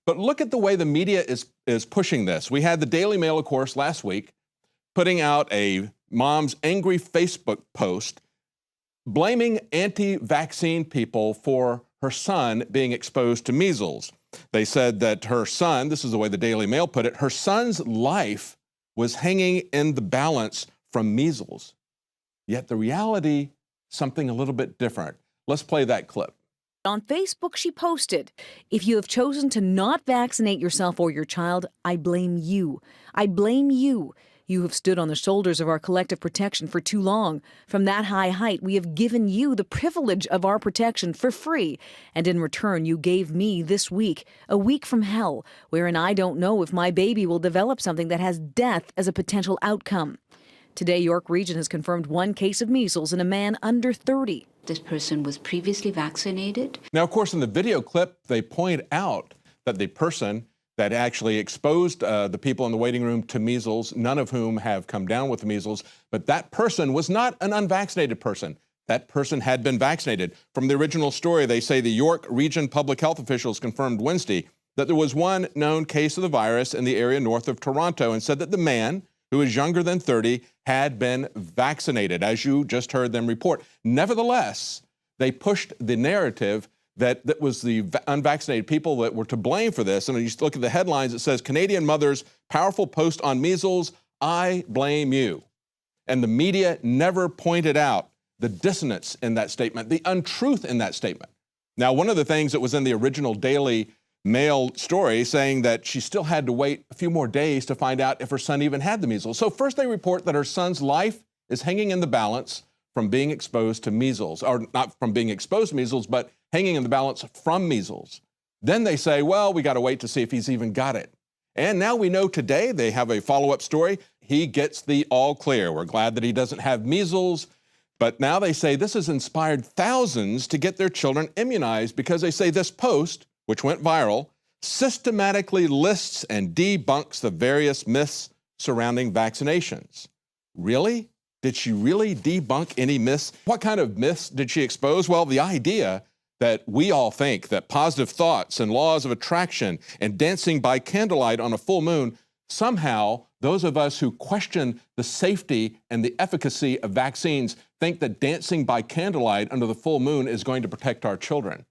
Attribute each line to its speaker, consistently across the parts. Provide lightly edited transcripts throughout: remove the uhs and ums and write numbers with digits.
Speaker 1: But look at the way the media is pushing this. We had the Daily Mail, of course, last week, putting out a mom's angry Facebook post blaming anti-vaccine people for her son being exposed to measles. They said that her son, this is the way the Daily Mail put it, her son's life was hanging in the balance from measles. Yet the reality, something a little bit different. Let's play that clip.
Speaker 2: On Facebook, she posted, "If you have chosen to not vaccinate yourself or your child, I blame you. I blame you. You have stood on the shoulders of our collective protection for too long. From that high height, we have given you the privilege of our protection for free. And in return, you gave me this week, a week from hell, wherein I don't know if my baby will develop something that has death as a potential outcome." Today, York Region has confirmed one case of measles in a man under 30.
Speaker 3: This person was previously vaccinated.
Speaker 1: Now, of course, in the video clip, they point out that the person that actually exposed the people in the waiting room to measles, none of whom have come down with the measles, but that person was not an unvaccinated person. That person had been vaccinated. From the original story, they say the York Region public health officials confirmed Wednesday that there was one known case of the virus in the area north of Toronto and said that the man, who is younger than 30, had been vaccinated, as you just heard them report. Nevertheless, they pushed the narrative that was the unvaccinated people that were to blame for this. And when you look at the headlines, it says, "Canadian mother's powerful post on measles, I blame you." And the media never pointed out the dissonance in that statement, the untruth in that statement. Now, one of the things that was in the original Daily Mail story saying that she still had to wait a few more days to find out if her son even had the measles. So first they report that her son's life is hanging in the balance from being exposed to measles, or not from being exposed to measles, but hanging in the balance from measles. Then they say, well, we got to wait to see if he's even got it. And now we know today, they have a follow-up story, he gets the all clear. We're glad that he doesn't have measles. But now they say this has inspired thousands to get their children immunized because they say this post, which went viral, systematically lists and debunks the various myths surrounding vaccinations. Really? Did she really debunk any myths? What kind of myths did she expose? Well, the idea that we all think that positive thoughts and laws of attraction and dancing by candlelight on a full moon, somehow those of us who question the safety and the efficacy of vaccines think that dancing by candlelight under the full moon is going to protect our children.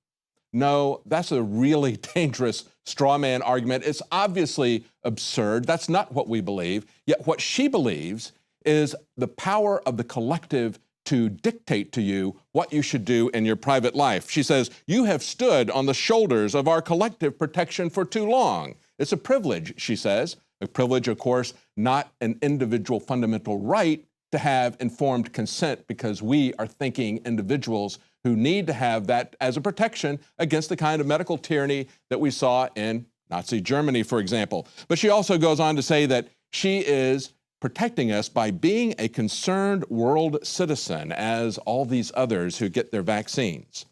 Speaker 1: No, that's a really dangerous straw man argument. It's obviously absurd. That's not what we believe. Yet what she believes is the power of the collective to dictate to you what you should do in your private life. She says, "You have stood on the shoulders of our collective protection for too long." It's a privilege, she says. A privilege, of course, not an individual fundamental right to have informed consent, because we are thinking individuals who need to have that as a protection against the kind of medical tyranny that we saw in Nazi Germany, for example. But she also goes on to say that she is protecting us by being a concerned world citizen, as all these others who get their vaccines.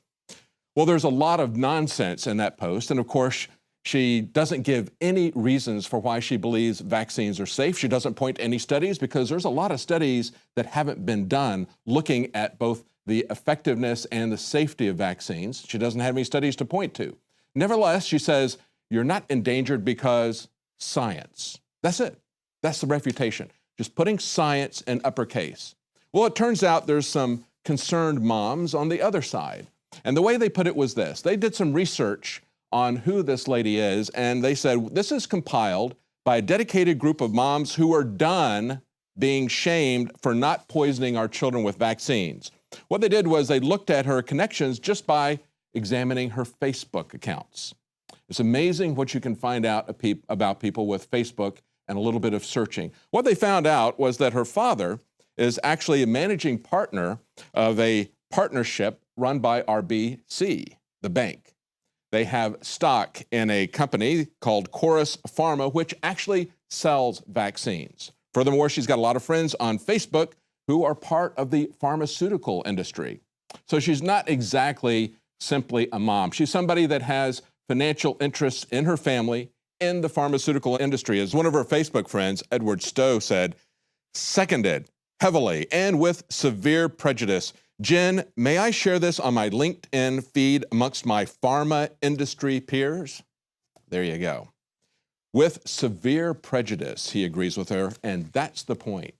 Speaker 1: Well, there's a lot of nonsense in that post, and of course, she doesn't give any reasons for why she believes vaccines are safe. She doesn't point to any studies, because there's a lot of studies that haven't been done looking at both the effectiveness and the safety of vaccines. She doesn't have any studies to point to. Nevertheless, she says, you're not endangered because science. That's it. That's the refutation. Just putting science in uppercase. Well, it turns out there's some concerned moms on the other side. And the way they put it was this. They did some research on who this lady is, and they said, this is compiled by a dedicated group of moms who are done being shamed for not poisoning our children with vaccines. What they did was they looked at her connections just by examining her Facebook accounts. It's amazing what you can find out about people with Facebook and a little bit of searching. What they found out was that her father is actually a managing partner of a partnership run by RBC, the bank. They have stock in a company called Chorus Pharma, which actually sells vaccines. Furthermore, she's got a lot of friends on Facebook who are part of the pharmaceutical industry. So she's not exactly simply a mom. She's somebody that has financial interests in her family in the pharmaceutical industry. As one of her Facebook friends, Edward Stowe, said, seconded heavily and with severe prejudice. Jen, may I share this on my LinkedIn feed amongst my pharma industry peers? There you go. With severe prejudice, he agrees with her, and that's the point.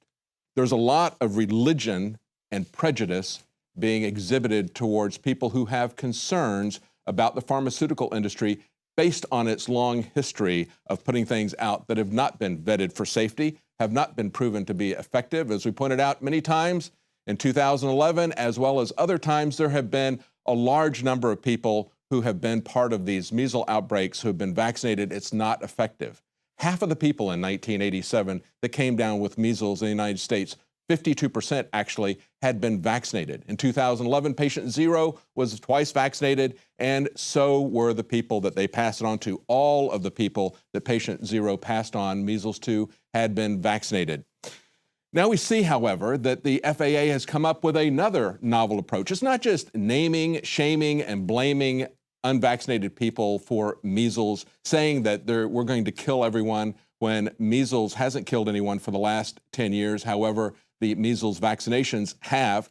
Speaker 1: There's a lot of religion and prejudice being exhibited towards people who have concerns about the pharmaceutical industry based on its long history of putting things out that have not been vetted for safety, have not been proven to be effective. As we pointed out many times in 2011, as well as other times, there have been a large number of people who have been part of these measles outbreaks who have been vaccinated. It's not effective. Half of the people in 1987 that came down with measles in the United States, 52% actually, had been vaccinated. In 2011, patient 0 was twice vaccinated, and so were the people that they passed it on to. All of the people that patient 0 passed on measles to had been vaccinated. Now we see, however, that the FAA has come up with another novel approach. It's not just naming, shaming, and blaming unvaccinated people for measles, saying that we're going to kill everyone when measles hasn't killed anyone for the last 10 years. However, the measles vaccinations have.